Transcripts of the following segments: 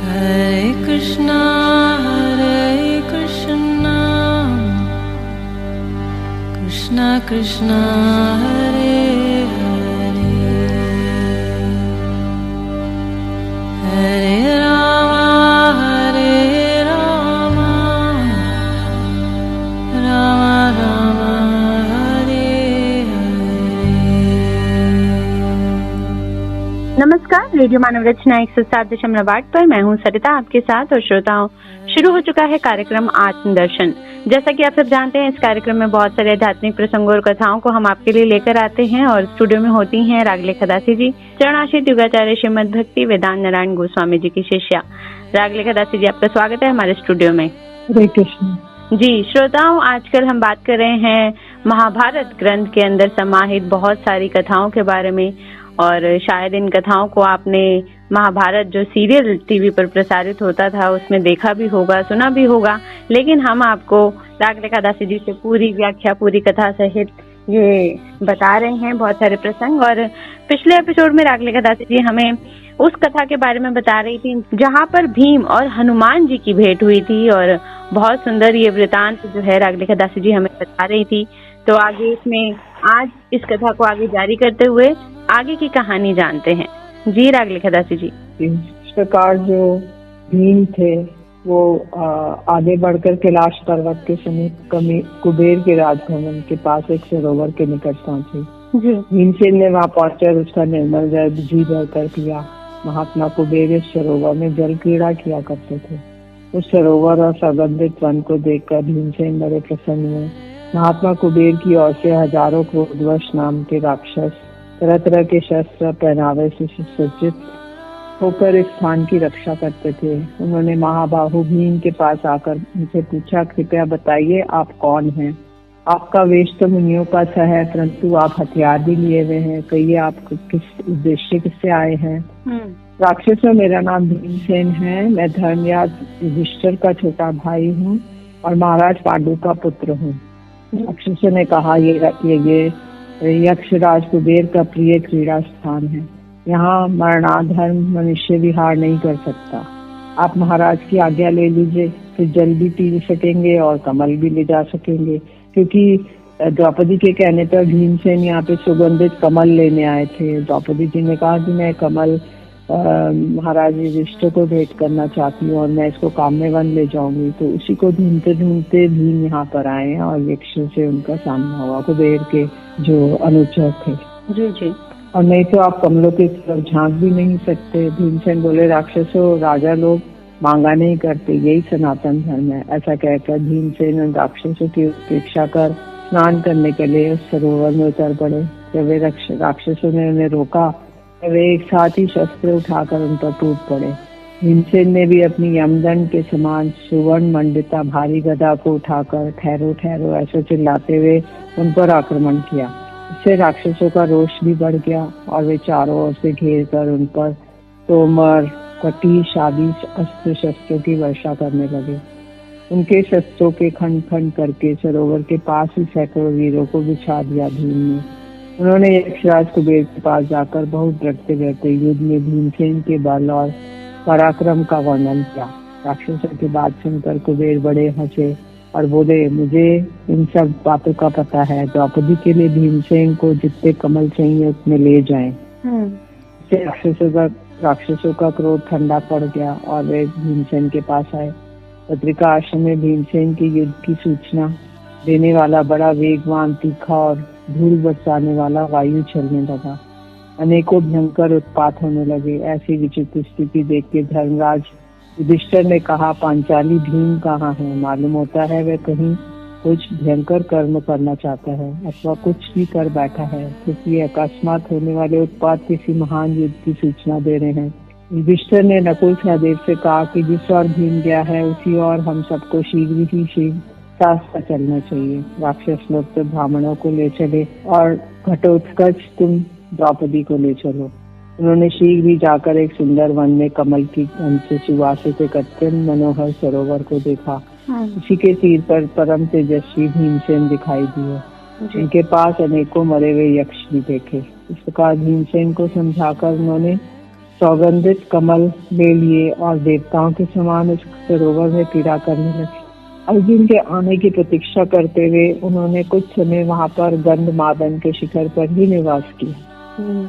Hare Krishna, Krishna Krishna, Hare Hare, Hare Rama, Rama Rama, Hare Hare। नमस्कार, radio मानव रचना 107.8 पर मैं हूं सरिता आपके साथ। और श्रोताओं, शुरू हो चुका है कार्यक्रम आत्मदर्शन। जैसा कि आप सब जानते हैं, इस कार्यक्रम में बहुत सारे आध्यात्मिक प्रसंगों और कथाओं को हम आपके लिए लेकर आते हैं। और स्टूडियो में होती हैं रागलेखा दासी जी, चरणाश्रित युगाचार्य श्रीमद भक्ति वेदांत नारायण गोस्वामी जी की शिष्या। रागलेखा दासी जी, आपका स्वागत है हमारे स्टूडियो में। हरे कृष्ण जी श्रोताओं, आजकल हम बात कर रहे हैं महाभारत ग्रंथ के अंदर समाहित बहुत सारी कथाओं के बारे में। और शायद इन कथाओं को आपने महाभारत जो सीरियल टीवी पर प्रसारित होता था उसमें देखा भी होगा, सुना भी होगा। लेकिन हम आपको रागलेखा दासी जी से पूरी व्याख्या, पूरी कथा सहित ये बता रहे हैं, बहुत सारे प्रसंग। और पिछले एपिसोड में रागलेखा दासी जी हमें उस कथा के बारे में बता रही थी जहाँ पर भीम और हनुमान जी की भेंट हुई थी। और बहुत सुंदर ये वृतांत जो है रागलेखा दासी जी हमें बता रही थी। तो आगे इसमें आज इस कथा को आगे जारी करते हुए आगे की कहानी जानते हैं। जी रागलेखा दासी जी। इस प्रकार जो भीम थे वो आगे बढ़कर कैलाश पर्वत के समीप कुबेर के राजभवन के पास एक सरोवर के निकट पहुंचे। भीमसेन ने वहां पहुंचकर उसका निर्मल जल जी भरकर पिया। महात्मा कुबेर इस सरोवर में जल क्रीड़ा किया करते थे। उस सरोवर और सुगंधित वन को देखकर भीमसेन बड़े प्रसन्न हुए। महात्मा कुबेर की ओर से हजारों क्रोधवश नाम के राक्षस तरह तरह के शस्त्र पहनावे से सुसज्जित होकर इस स्थान की रक्षा करते थे। उन्होंने महाबाहु भीम के पास आकर उनसे पूछा, कृपया बताइए आप कौन हैं? आपका वेश तो मुनियों का सा है, परंतु आप हथियार भी लिए हुए हैं। कहिए आप किस उद्देश्य से आए हैं? राक्षसों, मेरा नाम भीमसेन है। मैं धर्मराज युधिष्ठिर का छोटा भाई हूँ और महाराज पांडु का पुत्र हूँ। राक्षसों ने कहा, ये यक्षराज कुबेर का प्रिय क्रीड़ा स्थान है। यहाँ मरणाधर्म मनुष्य विहार नहीं कर सकता। आप महाराज की आज्ञा ले लीजिए, फिर जल भी पी सकेंगे और कमल भी ले जा सकेंगे। क्योंकि द्रौपदी के कहने पर भीमसेन यहाँ पे सुगंधित कमल लेने आए थे। द्रौपदी जी ने कहा कि मैं कमल महाराज युधिष्ठिर को भेंट करना चाहती हूँ और मैं इसको काम्य वन ले जाऊंगी। तो उसी को ढूंढते ढूंढते भीम यहाँ पर आए और यक्ष से उनका सामना हुआ, कुबेर के जो अनुचर थे। जी जी। और नहीं तो आप कमलों की तरफ झांक भी नहीं सकते। भीमसेन बोले, राक्षसों, राजा लोग मांगा नहीं करते, यही सनातन धर्म है। ऐसा कहकर भीमसेन उन राक्षसों की उपेक्षा कर स्नान करने के लिए उस सरोवर में उतर पड़े। जब वे राक्षसों ने उन्हें रोका, वे एक साथ ही शस्त्र उठाकर उन पर टूट पड़े। भीमसेन ने भी अपनी यमदंड के समान सुवर्ण मंडिता भारी गदा को उठाकर ठहरो ठहरो ऐसे चिल्लाते हुए उन पर आक्रमण किया। इससे राक्षसों का रोष भी बढ़ गया और वे चारों ओर से घेर कर उन पर तोमर, कटी आदि अस्त्र शस्त्रों की वर्षा करने लगे। उनके शस्त्रों के खंड खंड करके सरोवर के पास ही सैकड़ों वीरों को बिछा दिया भीम ने। उन्होंने यक्षराज कुबेर के पास जाकर बहुत डरते डरते युद्ध में भीमसेन के बल और पराक्रम का वर्णन किया। राक्षसों की बात सुनकर कुबेर बड़े हंसे और बोले, मुझे इन सब बातों का पता है। द्रौपदी के लिए भीमसेन को जितने कमल चाहिए उतने ले जाएं। इससे राक्षसों का क्रोध ठंडा पड़ गया और वे भीमसेन के पास आए। पत्रिका आश्रम में भीमसेन के युद्ध की सूचना देने वाला बड़ा वेगवान, तीखा और धूल बरसाने वाला वायु चलने लगा। अनेकों भयंकर उत्पात होने लगे। ऐसी विचित्र स्थिति देख के धर्मराज युधिष्ठिर ने कहा, पांचाली भीम कहाँ है? मालूम होता है वह कहीं कुछ भयंकर कर्म करना चाहता है अथवा कुछ भी कर बैठा है, क्योंकि अकस्मात होने वाले उत्पात किसी महान युद्ध की सूचना दे रहे हैं। युधिष्ठिर ने नकुल सहदेव से कहा कि जिस ओर भीम गया है उसी ओर हम सबको शीघ्र ही शीघ्र चलना चाहिए। राक्षस लोग तो ब्राह्मणों को ले चले और घटोत्कच तुम द्रौपदी को ले चलो। उन्होंने शीघ्र ही जाकर एक सुंदर वन में कमल की गंध से सुवासित एक अत्यंत मनोहर सरोवर को देखा। उसी के तीर पर परम तेजस्वी भीमसेन दिखाई दिए। उनके पास अनेकों मरे हुए यक्ष भी देखे। इस प्रकार भीमसेन को समझाकर उन्होंने सौगंधित कमल ले लिए और देवताओं के समान उस सरोवर में क्रीड़ा करने लगे। अर्जुन के आने की प्रतीक्षा करते हुए उन्होंने कुछ समय वहां पर गंधमादन के शिखर पर ही निवास किया।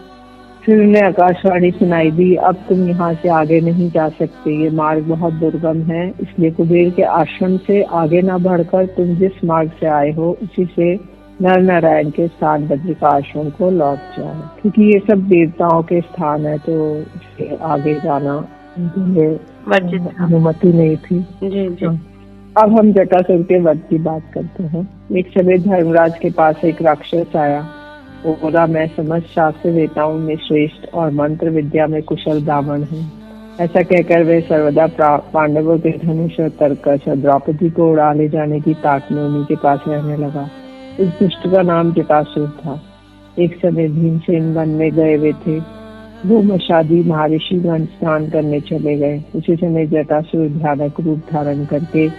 फिर उन्हें आकाशवाणी सुनाई दी, अब तुम यहाँ से आगे नहीं जा सकते, ये मार्ग बहुत दुर्गम है, इसलिए कुबेर के आश्रम से आगे न बढ़कर तुम जिस मार्ग से आए हो उसी से नर नारायण के स्थान बद्रिका आश्रम को लौट जाओ। क्योंकि ये सब देवताओं के स्थान है तो इससे आगे जाना उनके अनुमति नहीं थी। जी जी। अब हम जटासुर के वध की बात करते हैं। एक समय धर्मराज के पास एक राक्षस आया। वो बोला, मैं समझ शास्त्र वेताओं में श्रेष्ठ और मंत्र विद्या में कुशल ब्राह्मण हूँ। ऐसा कहकर वे सर्वदा पांडवों के धनुष और तरकश और द्रौपदी को उड़ा ले जाने की ताक में उन्हीं के पास रहने लगा। उस दुष्ट का नाम जटासुर था। एक समय भीमसेन वन में गए हुए थे। वो मशादी महर्षिगण स्नान करने चले गए। उसी समय जटासुर भयानक रूप धारण करके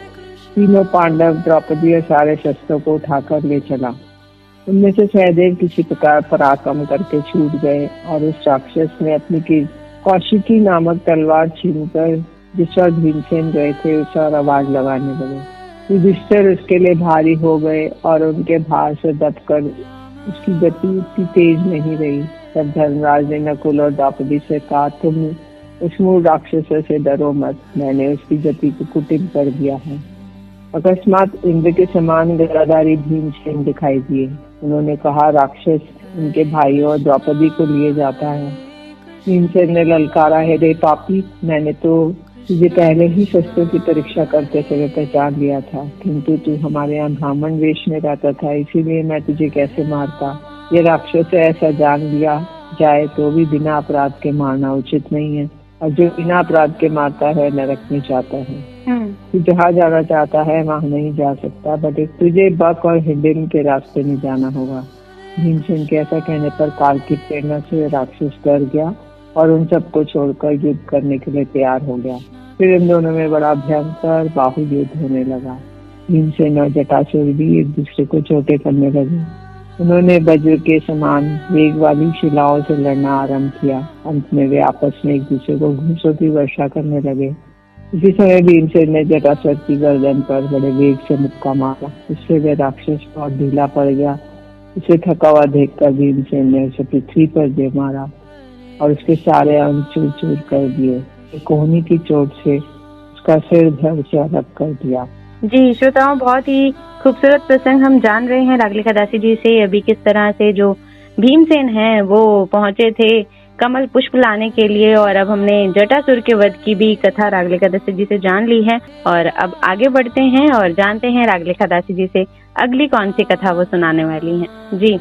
तीनों पांडव, द्रौपदी और सारे शस्त्रों को उठाकर ले चला। उनमें से सहदेव किसी प्रकार पराक्रम करके छूट गए और उस राक्षस ने अपनी कौशिकी नामक तलवार छीनकर जिस पर भीमसेन गए थे उस पर आवाज लगाने लगे। युधिष्ठिर उसके लिए भारी हो गए और उनके भार से दबकर उसकी गति उतनी तेज नहीं रही। तब धर्मराज ने नकुल और द्रौपदी से कहा, तुम उस मूल राक्षस से डरो मत, मैंने उसकी गति को कुटिल कर दिया है। अकस्मात इंद्र के समान गदाधारी भीमसेन दिखाई दिए। उन्होंने कहा, राक्षस उनके भाइयों और द्रौपदी को लिए जाता है। भीमसेन ने ललकारा, है रे पापी, मैंने तो तुझे पहले ही शस्त्रों की परीक्षा करते समय पहचान लिया था, किंतु तू हमारे यहाँ ब्राह्मण वेश में रहता था, इसीलिए मैं तुझे कैसे मारता। ये राक्षस ऐसा जान लिया जाए तो भी बिना अपराध के मारना उचित नहीं है, और जो बिना अपराध के मारता है नरक में जाता है। तू जहाँ जाना चाहता है वहाँ नहीं जा सकता, बट तुझे बक और हिडिन के रास्ते में जाना होगा। भीमसेन के ऐसा कहने पर काल की प्रेरणा से राक्षस डर गया और उन सबको छोड़कर युद्ध करने के लिए तैयार हो गया। फिर इन दोनों में बड़ा भयंकर बाहु युद्ध होने लगा। भीमसेन और जटासुर भी एक दूसरे को चोटें करने लगे। उन्होंने वज्र के समान वेग वाली शिलाओं से लड़ना आरंभ किया। अंत में वे आपस में एक दूसरे को घूंसों की वर्षा करने लगे। इसी समय भीमसेन ने जटासुर की गर्दन पर बड़े वेग से मुक्का मारा। इससे वह राक्षस बहुत ढीला पड़ गया। उसे थका हुआ देखकर भीमसेन ने उसे पृथ्वी पर दे मारा और उसके सारे अंग चूर चूर कर दिए। कोहनी की चोट से उसका सिर धड़ से अलग कर दिया। जी श्रोताओं, बहुत ही खूबसूरत प्रसंग हम जान रहे हैं रागलिका दासी जी से। अभी किस तरह से जो भीमसेन हैं वो पहुंचे थे कमल पुष्प लाने के लिए, और अब हमने जटासुर के वध की भी कथा रागलिका दासी जी से जान ली है। और अब आगे बढ़ते हैं और जानते हैं रागलिका दासी जी से अगली कौन सी कथा वो सुनाने वाली हैं। जी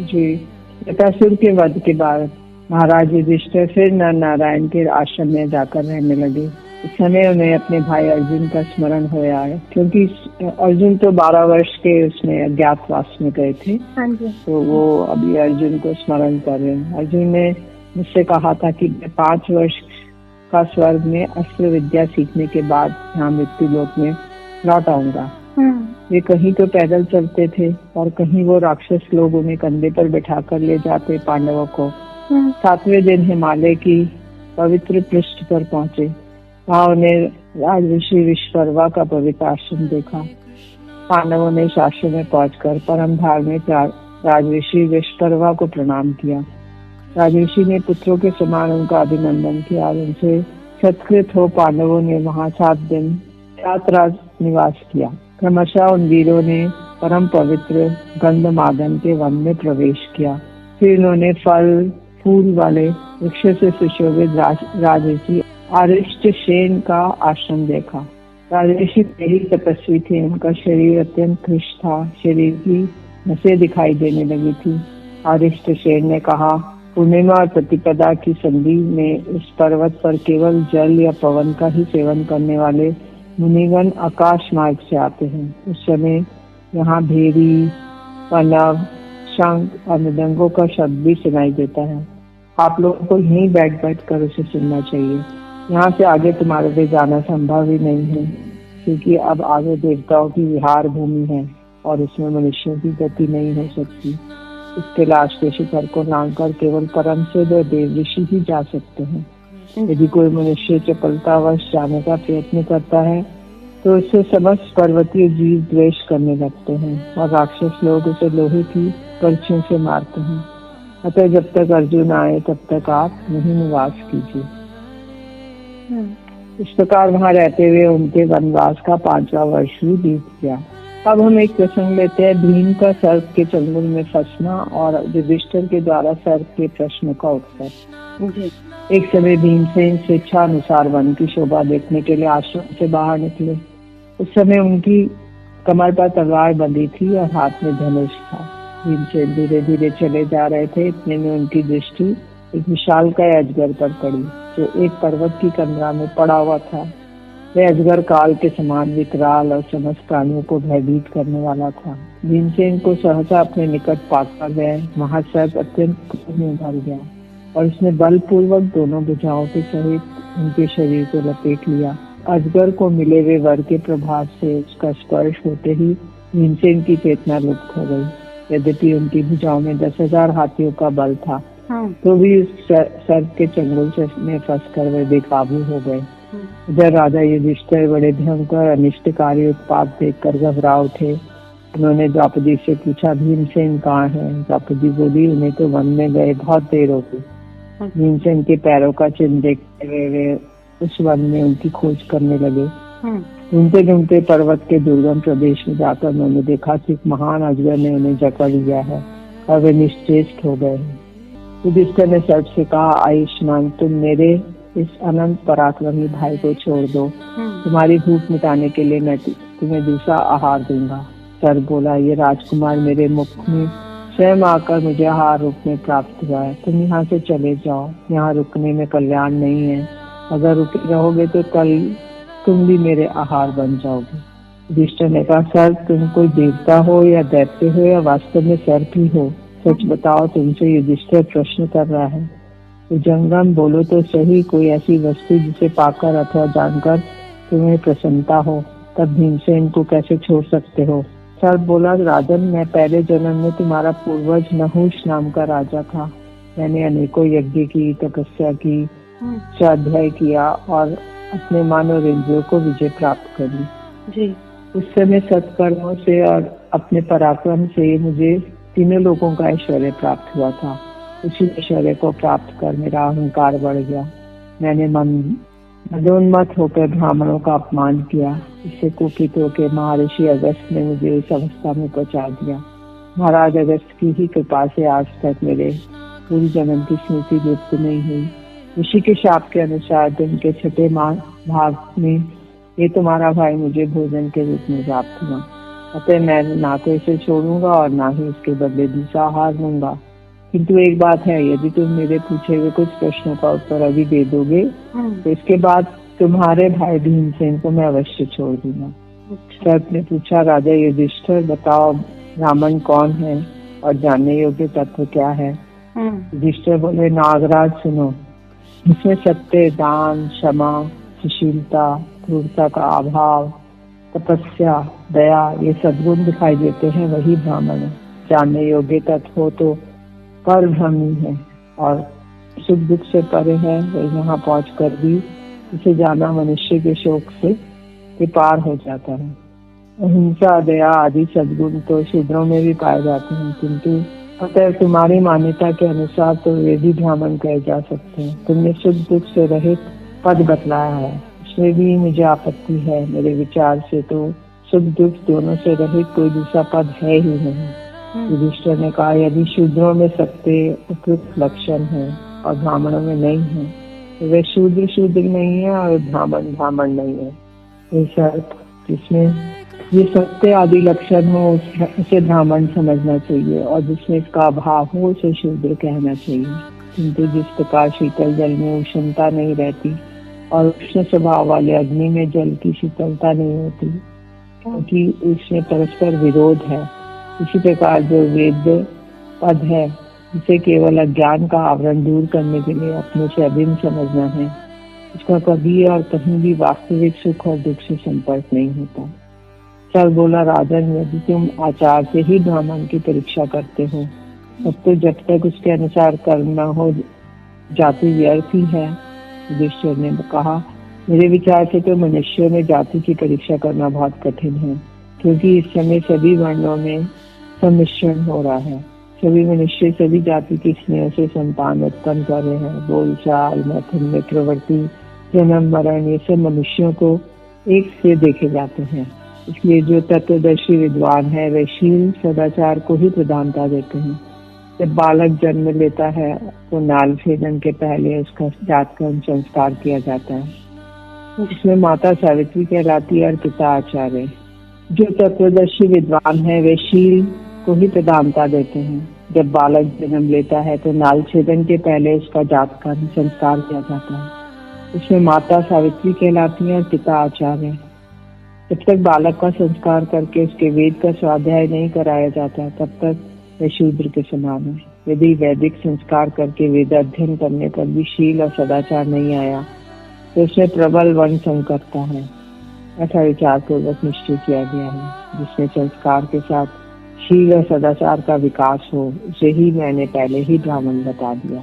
जी, जटासुर के वध के बाद महाराज युधिष्ठिर फिर नर नारायण के आश्रम में जाकर रहने लगे। इस समय उन्हें अपने भाई अर्जुन का स्मरण हो रहा है, क्योंकि अर्जुन तो 12 वर्ष के उसमें अज्ञातवास में गए थे। हाँ जी। तो वो अभी अर्जुन को स्मरण कर रहे हैं। अर्जुन ने मुझसे कहा था कि मैं 5 वर्ष का स्वर्ग में अस्त्र विद्या सीखने के बाद यहाँ मृत्यु लोक में लौट आऊंगा। वे कहीं तो पैदल चलते थे और कहीं वो राक्षस लोग उन्हें कंधे पर बैठा कर ले जाते पांडवों को। 7वें दिन हिमालय की पवित्र पृष्ठ पर पहुंचे। वहाँ उन्हें राजऋषि विश्वकर्मा का पवित्र आश्रम देखा। पांडवों ने इस आश्रम में पहुंचकर परम धार्मिक राजऋषि विश्वकर्मा को प्रणाम किया। राजऋषि ने पुत्रों के समान उनका अभिनंदन किया और उनसे सत्कृत हो पांडवों ने वहाँ 7 दिन रात निवास किया। क्रमशः उन वीरों ने परम पवित्र गंधमादन के वन में प्रवेश किया। फिर उन्होंने फल फूल वाले वृक्ष से सुशोभित राजऋषि अरिष्टसेन का आश्रम देखा। राजऋषि ही तपस्वी थे। उनका शरीर अत्यंत कृश था। शरीर की नसें दिखाई देने लगी थी। अरिष्टसेन ने कहा, पूर्णिमा और प्रतिपदा की संधि में इस पर्वत पर केवल जल या पवन का ही सेवन करने वाले मुनिगण आकाश मार्ग से आते हैं। उस समय यहाँ भेरी, पनव, शंख और मृदंगों का शब्द भी सुनाई देता है। आप लोगों को यहीं बैठ कर उसे सुनना चाहिए। यहाँ से आगे तुम्हारे लिए जाना संभव ही नहीं है, क्योंकि अब आगे देवताओं की विहार भूमि है और उसमें मनुष्यों की गति नहीं हो सकती। इस कैलाश के शिखर को लांघकर केवल परम सिद्ध और देव ऋषि ही जा सकते हैं। यदि कोई मनुष्य चपलतावश जाने का प्रयत्न करता है तो उससे समस्त पर्वतीय जीव द्वेष करने लगते हैं और राक्षस लोग उसे लोहे की पर्चियों से मारते हैं। अतः जब तक अर्जुन आए तब तक आप यहीं निवास कीजिए। इस प्रकार वहाँ रहते हुए उनके वनवास का 5वां वर्ष भी बीत गया। अब हम एक प्रसंग लेते हैं, भीम का सर्प के चंगुल में फंसना और युधिष्ठिर के द्वारा सर्प के प्रश्न का उत्तर। एक समय भीमसेन स्वेच्छा अनुसार वन की शोभा देखने के लिए आश्रम से बाहर निकले। उस समय उनकी कमर पर तलवार बंधी थी और हाथ में धनुष था। भीमसेन धीरे धीरे चले जा रहे थे। इतने में उनकी दृष्टि एक विशालकाय अजगर पर पड़ी जो एक पर्वत की कंदरा में पड़ा हुआ था। वह अजगर काल के समान विकराल और समस्त प्राणियों को भयभीत करने वाला था। भीमसेन को सहसा अपने निकट पाकर वह महासर्प अत्यंत क्रोध में भर गया और उसने बलपूर्वक दोनों भुजाओं के सहित उनके शरीर को लपेट लिया। अजगर को मिले हुए वर के प्रभाव से उसका स्पर्श होते ही भीमसेन की चेतना लुप्त हो गई। यद्यपि उनकी भुजाओं में 10,000 हाथियों का बल था तो भी उस सर्प के चंगुल में फंसकर वे बेकाबू हो गए। इधर राजा युधिष्ठिर बड़े भयंकर अनिष्टकारी उत्पात देखकर घबरा उठे। उन्होंने द्रौपदी से पूछा, भीमसेन कहाँ है? द्रौपदी बोली, उन्हें तो वन में गए बहुत देर हो गई। भीमसेन के पैरों का चिन्ह देखते हुए वे उस वन में उनकी खोज करने लगे। ढूंढते ढूंढते पर्वत के दुर्गम प्रदेश में जाकर उन्होंने देखा कि एक महान अजगर ने उन्हें जकड़ लिया है और वे निश्चेष्ट हो गए हैं। युधिष्ठिर ने सर्प से कहा, आयुष्मान, तुम मेरे इस अनंत पराक्रमी भाई को छोड़ दो। तुम्हारी भूख मिटाने के लिए मैं तुम्हें दूसरा आहार दूंगा। सर्प बोला, ये राजकुमार मेरे मुख में स्वयं आकर मुझे आहार रूप में प्राप्त हुआ है। तुम यहाँ से चले जाओ, यहाँ रुकने में कल्याण नहीं है। अगर रुके रहोगे तो कल तुम भी मेरे आहार बन जाओगे। युधिष्ठिर ने कहा, सर्प, तुम कोई देवता हो या दैत्य हो या वास्तव में सर्प ही हो? सच बताओ, तुमसे युधिष्ठिर प्रश्न कर रहा है। तो जंगम, बोलो तो सही, कोई ऐसी वस्तु जिसे पाकर अथवा जानकर तुम्हें प्रसन्नता हो, तब भीमसेन को कैसे छोड़ सकते हो? सर्प बोला, राजन, मैं पहले जन्म में तुम्हारा पूर्वज नहुष नाम का राजा था। मैंने अनेकों यज्ञ की, तपस्या की, स्वाध्याय किया और अपने मन और इंद्रियों को विजय प्राप्त करी जी। उस समय सत्कर्मों से और अपने पराक्रम से मुझे तीनों लोगों का ऐश्वर्य प्राप्त हुआ था। उसी ऐश्वर्य को प्राप्त कर मेरा अहंकार बढ़ गया। मैंने मदोन्मत्त होकर ब्राह्मणों का अपमान किया। इससे कुपित होकर महर्षि अगस्त ने मुझे इस अवस्था में पहुंचा दिया। महाराज अगस्त की ही कृपा से आज तक मेरे पूर्व जन्म की स्मृति लुप्त नहीं हुई। ऋषि के शाप के अनुसार दिन के 6ठे भाग में ये तुम्हारा भाई मुझे भोजन के रूप में प्राप्त हुआ। अतः मैं ना तो इसे छोड़ूंगा और ना ही इसके बदले दूसरा आहार लूंगा। किंतु एक बात है, यदि तुम मेरे पूछे हुए कुछ प्रश्नों का उत्तर अभी दे दोगे तो इसके बाद तुम्हारे भाई भीमसेन को मैं अवश्य छोड़ दूंगा। सर्प ने पूछा, राजा युधिष्ठिर, बताओ ब्राह्मण कौन है और जानने योग्य तत्व क्या है? युधिष्ठिर बोले, नागराज, सुनो, इसमें सत्य, दान, क्षमा, सुशीलता, क्रूरता का अभाव, तपस्या, दया, ये सद्गुण दिखाई देते हैं, वही ब्राह्मण है। जानने योग्य तत्व हो तो परब्रह्मी है और सुख दुख से परे है। वह यहाँ पहुंचकर भी इसे जाना मनुष्य के शोक से पार हो जाता है। अहिंसा, दया आदि सद्गुण तो शूद्रों में भी पाए जाते हैं, किंतु अतः तुम्हारी मान्यता के अनुसार तो वे भी ब्राह्मण कहे जा सकते हैं। तुमने सुख दुख से रहित पद बतलाया है, इसमें भी मुझे आपत्ति है। मेरे विचार से तो सुख दुख दोनों से रहित कोई दूसरा पद है ही नहीं। युधिष्ठिर ने कहा, यदि शूद्रों में सत्य उपयुक्त लक्षण है और ब्राह्मणों में नहीं है तो वे शूद्र नहीं है और ब्राह्मण नहीं है। जिसमें ये सत्य आदि लक्षण हो उसे ब्राह्मण समझना चाहिए और जिसमें इसका अभाव हो उसे शूद्र कहना चाहिए। किंतु जिस प्रकार शीतल जल में उष्णता नहीं रहती और उष्ण स्वभाव वाले अग्नि में जल की शीतलता नहीं होती, क्योंकि उसमें परस्पर विरोध है, इसी प्रकार जो वेद पद है जिसे केवल अज्ञान का आवरण दूर करने के लिए अपने से अभिन्न समझना है, उसका कभी और कहीं भी वास्तविक सुख और दुख से संपर्क नहीं होता। चल बोला, राजन, यदि तुम आचार से ही ब्राह्मण की परीक्षा करते हो तब तो जब तक उसके अनुसार कर्म न हो जाति व्यर्थ ही है। युधिष्ठिर ने कहा, मेरे विचार से तो मनुष्यों में जाति की परीक्षा करना बहुत कठिन है, क्योंकि इस समय सभी वर्णों में सम्मिश्रण हो रहा है। सभी मनुष्य सभी जाति की स्नेह से संतान उत्पन्न कर रहे हैं। बोलचाल, मैथुन में प्रवृत्ति, जन्म, मरण, ये सब मनुष्यों को एक से देखे जाते हैं। इसलिए जो तत्वदर्शी विद्वान है वे शील सदाचार को ही प्रधानता देते हैं। जब बालक जन्म लेता है तो नाल छेदन के पहले उसका जातकर्म संस्कार किया जाता है। इसमें माता सावित्री कहलाती है और पिता आचार्य। जो तत्वदर्शी विद्वान है वे शील को ही प्रधानता देते हैं। जब बालक जन्म लेता है तो नाल छेदन के पहले उसका जातकर्म संस्कार किया जाता है। इसमें माता सावित्री कहलाती है और पिता आचार्य। जब तक बालक का संस्कार करके उसके वेद का स्वाध्याय नहीं कराया जाता तब तक वह शूद्र के समान है। यदि वैदिक संस्कार करके वेद अध्ययन करने पर भी शील और सदाचार नहीं आया तो उसमें प्रबल वर्ण संकटता है। ऐसा विचार पूर्वक निश्चय किया गया है। जिसमें संस्कार के साथ शील और सदाचार का विकास हो उसे ही मैंने पहले ही ब्राह्मण बता दिया।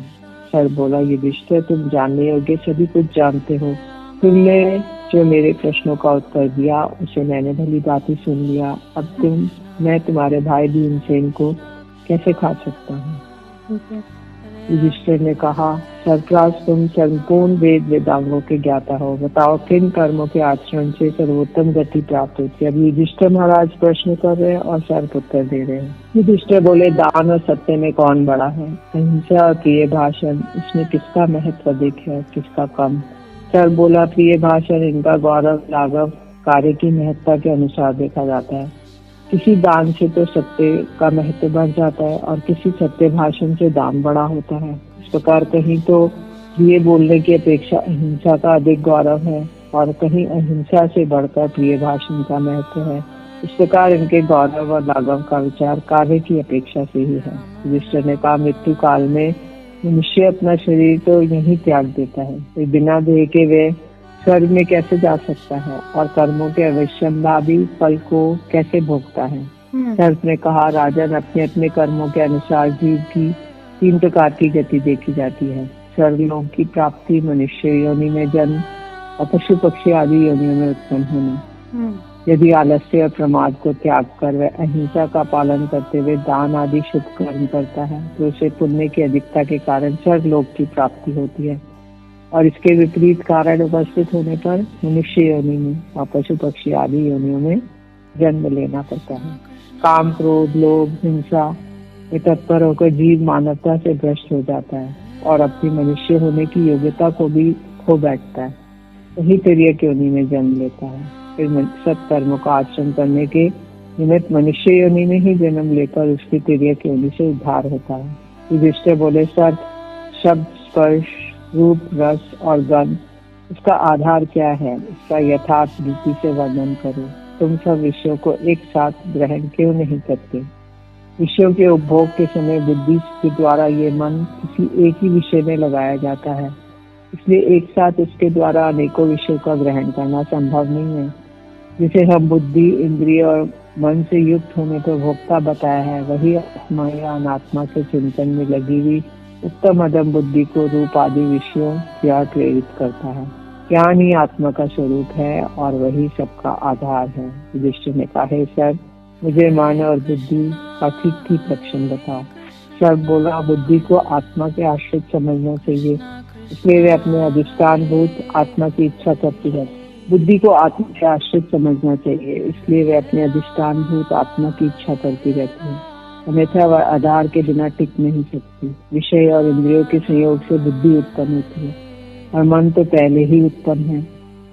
सर बोला, युधिष्ठिर तुम जानने योग्य सभी कुछ जानते हो। तुमने जो मेरे प्रश्नों का उत्तर दिया उसे मैंने भली भांति सुन लिया। अब मैं तुम्हारे भाई भीमसेन को कैसे खा सकता हूँ? युधिष्ठिर ने कहा, सरप्रास तुम संपूर्ण वेद वेदांगों के ज्ञाता हो, बताओ किन कर्मों के आचरण से सर्वोत्तम गति प्राप्त होती है। अब युधिष्ठिर महाराज प्रश्न कर रहे हैं और सर्प उत्तर दे रहे हैं। युधिष्ठिर बोले, दान और सत्य में कौन बड़ा है? अहिंसा और प्रिय भाषण, इसमें किसका महत्व अधिक है, किसका कम? सर बोला, प्रिय भाषण इनका गौरव लाघव कार्य की महत्ता के अनुसार देखा जाता है। किसी दान से तो सत्य का महत्व बढ़ जाता है और किसी सत्य भाषण से दान बड़ा होता है। इस प्रकार कहीं तो प्रिय बोलने की अपेक्षा अहिंसा का अधिक गौरव है और कहीं अहिंसा से बढ़कर प्रिय भाषण का महत्व है। इस प्रकार इनके गौरव और लाघव का विचार कार्य की अपेक्षा से ही है। युधिष्ठिर ने कहा, मृत्यु काल में मनुष्य अपना शरीर तो यही त्याग देता है, बिना देह के वे स्वर्ग में कैसे जा सकता है और कर्मों के अवश्यंभावी फल को कैसे भोगता है? सर्प ने कहा, राजन अपने अपने कर्मों के अनुसार जीव की 3 प्रकार की गति देखी जाती है। स्वर्गलोक की प्राप्ति, मनुष्य योनि में जन्म और पशु पक्षी आदि योनियों में उत्पन्न होना। यदि आलस्य और प्रमाद को त्याग कर वह अहिंसा का पालन करते हुए दान आदि शुभ कर्म करता है तो उसे पुण्य की अधिकता के कारण स्वर्गलोक की प्राप्ति होती है और इसके विपरीत कारण उपस्थित होने पर मनुष्य योनि में और पशु पक्षी आदि योनियों में जन्म लेना पड़ता है। काम, क्रोध, लोभ, हिंसा में तत्पर होकर जीव मानवता से भ्रष्ट हो जाता है और अपनी मनुष्य होने की योग्यता को भी खो बैठता है। वही तिर्यक योनि में जन्म लेता है। फिर सत्कर्मों का आचरण करने के निमित्त मनुष्य योनि में ही जन्म लेकर उसकी तिर्यक योनि से उद्धार होता है। युधिष्ठिर बोले, सत, शब्द, स्पर्श, रूप, रस और गंध, इसका आधार क्या है? इसका यथार्थ रीति से वर्णन करो। तुम सब विषयों को एक साथ ग्रहण क्यों नहीं करते? विषयों के उपभोग के समय बुद्धि के द्वारा ये मन किसी एक ही विषय में लगाया जाता है, इसलिए एक साथ इसके द्वारा अनेकों विषयों का ग्रहण करना संभव नहीं है। जिसे हम बुद्धि, इंद्रिय और मन से युक्त होने पर भोक्ता बताया है, वही आत्मा या अनात्मा के चिंतन में लगी हुई उत्तम अदम बुद्धि को रूप आदि विषयों या प्रेरित करता है। ज्ञान ही आत्मा का स्वरूप है और वही सबका आधार है। युधिष्ठिर ने कहा, हे सर, मुझे मन और बुद्धि का ठीक ठीक लक्षण बताओ। सर बोला, बुद्धि को आत्मा के आश्रित समझना चाहिए, इसलिए वे अपने अधिष्ठान भूत आत्मा की इच्छा करती है। बुद्धि को आत्मा के आश्रित समझना चाहिए, इसलिए वे अपने अधिष्ठान भूत आत्मा की इच्छा करती रहती है। अन्यथा वह आधार के बिना टिक नहीं सकती। विषय और इंद्रियों के संयोग से बुद्धि उत्पन्न होती है और मन तो पहले ही उत्पन्न है।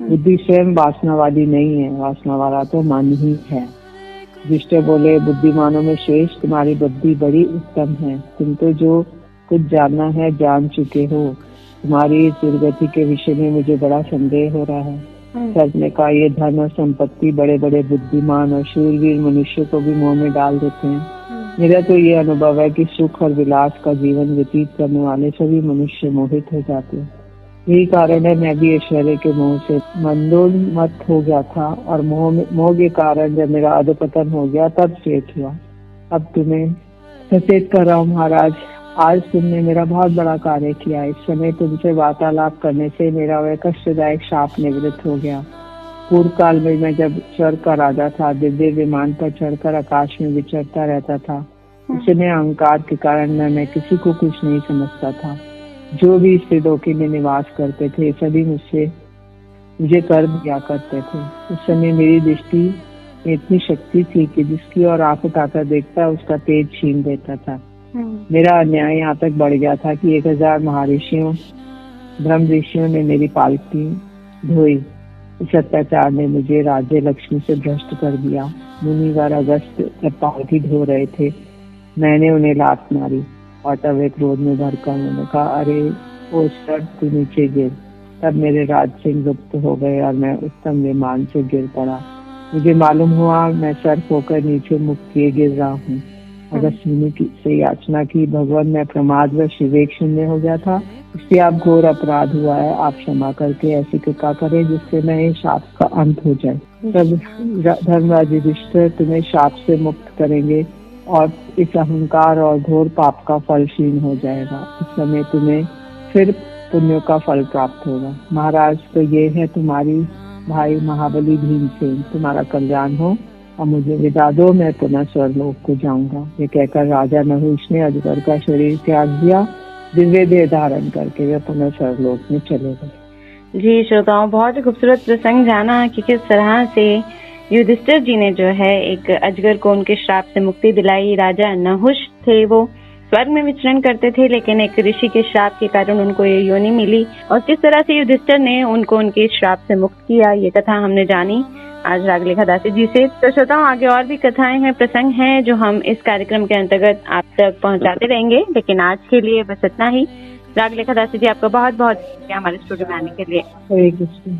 बुद्धि स्वयं वासना वाली नहीं है, वासना वाला तो मन ही है। युधिष्ठिर बोले, बुद्धिमानों में श्रेष्ठ तुम्हारी बुद्धि बड़ी उत्तम है। तुम तो जो कुछ जानना है जान चुके हो। तुम्हारी इस दुर्गति के विषय में मुझे बड़ा संदेह हो रहा है। सर ने कहा, ये धन और संपत्ति बड़े बड़े बुद्धिमान और शूरवीर मनुष्य को भी मोह में डाल देते हैं। मेरा तो ये अनुभव है कि सुख और विलास का जीवन व्यतीत करने वाले सभी मनुष्य मोहित हो जाते हैं। यही कारण है मैं भी ऐश्वर्य के मोह से मंदोन्मत्त हो गया था और मोह के कारण जब मेरा अधपतन हो गया तब चेत हुआ। अब तुम्हें सचेत कर रहा हूँ महाराज, आज तुमने मेरा बहुत बड़ा कार्य किया। इस समय तुमसे वार्तालाप करने से मेरा वह कष्टदायक शाप निवृत्त हो गया। पूर्व काल में मैं जब स्वर्ग का राजा था, दिव्य विमान पर चढ़कर आकाश में विचरता रहता था। उस समय अहंकार के कारण मैं किसी को कुछ नहीं समझता था। जो भी इस त्रिलोकी में निवास करते थे सभी मुझे कर दिया करते थे। उस समय मेरी दृष्टि में इतनी शक्ति थी कि जिसकी ओर आंख उठाकर देखता उसका तेज छीन देता था। मेरा अन्याय यहाँ तक बढ़ गया था कि 1000 महर्षियों ब्रह्म ऋषियों ने मेरी पालकी धोई। इस अत्याचार ने मुझे राज्य लक्ष्मी से भ्रष्ट कर दिया। मुनिवर अगस्त जब पालकी धो रहे थे, मैंने उन्हें लात मारी और तब वे क्रोध में भरकर उन्होंने कहा, अरे ओ सर, तू नीचे गिर। तब मेरे राज सिंह लुप्त हो गए और मैं उत्तम विमान से गिर पड़ा। मुझे मालूम हुआ मैं सर्प होकर नीचे मुख किए गिर रहा हूँ। अगस्त मुनि से याचना की, भगवान मैं प्रमादवश विवेक शून्य हो गया था, इसलिए आप घोर अपराध हुआ है। आप क्षमा करके ऐसी कृपा करें जिससे मैं इस शाप का अंत हो जाए। तब धर्मराज युधिष्ठिर तुम्हें शाप से मुक्त करेंगे और इस अहंकार और घोर पाप का फल क्षीण हो जाएगा। इस समय तुम्हें फिर पुण्यों का फल प्राप्त होगा। महाराज, तो ये है तुम्हारी भाई महाबली भीमसेन। तुम्हारा कल्याण हो और मुझे विदा दो, मैं पुनः स्वर्गलोक को जाऊंगा। ये कहकर राजा नहुष ने अजगर का शरीर त्याग दिया। दिव्य देह धारण करके वे पुनः स्वर्गलोक में चले गए। जी श्रोताओं, बहुत ही खूबसूरत प्रसंग जाना कि किस तरह से युधिष्ठिर जी ने जो है एक अजगर को उनके श्राप से मुक्ति दिलाई। राजा नहुष थे, वो स्वर्ग में विचरण करते थे, लेकिन एक ऋषि के श्राप के कारण उनको ये योनि मिली और किस तरह से युधिष्ठिर ने उनको उनके श्राप से मुक्त किया, ये कथा हमने जानी आज रागलेखा दासी जी से। तो श्रोताओं, आगे और भी कथाएं हैं, प्रसंग हैं जो हम इस कार्यक्रम के अंतर्गत आप तक पहुंचाते रहेंगे, लेकिन आज के लिए बस इतना ही। रागलेखा दासी जी, आपका बहुत बहुत शुक्रिया हमारे स्टूडियो में आने के लिए। हरे कृष्ण।